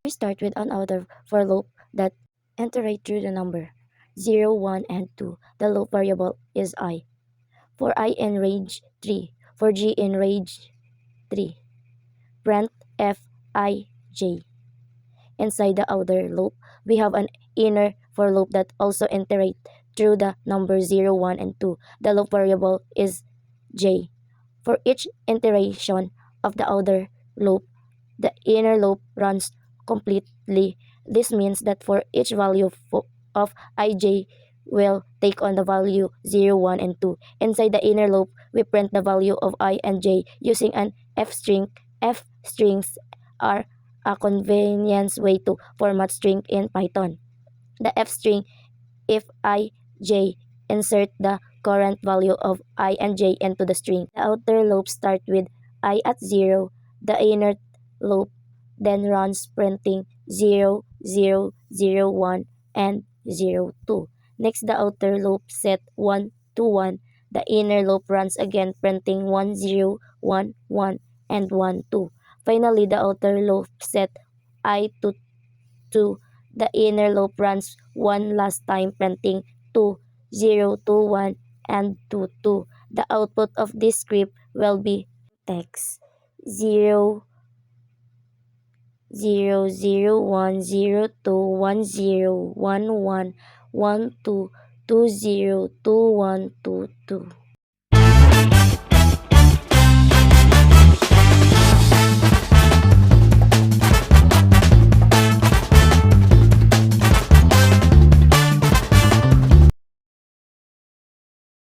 We start with an outer for loop that iterate through the number 0, 1, and 2. The loop variable is I. For I in range 3. For G in range 3. Print F I J. Inside the outer loop, we have an inner for loop that also iterate through the number 0, 1, and 2. The loop variable is J. For each iteration of the outer loop, the inner loop runs completely. This means that for each value of ij will take on the value 0, 1, and 2. Inside the inner loop, we print the value of I and j using an f string. F strings are a convenience way to format string in Python. The f string, if I, j, insert the current value of I and j into the string. The outer loop starts with I at 0. The inner loop then runs printing 0, 0, 0, 1, and 0, 2. Next, the outer loop set 1 to 1. The inner loop runs again printing 1, 0, 1, 1, and 1, 2. Finally, the outer loop set I to 2. The inner loop runs one last time printing 2, 0, 2, 1, and 2, 2. The output of this script will be text 0, 0, 0, 1, 0, 2, 1, 0, 1, 1, 1, 2, 2, 0, 2, 1, 2, 2.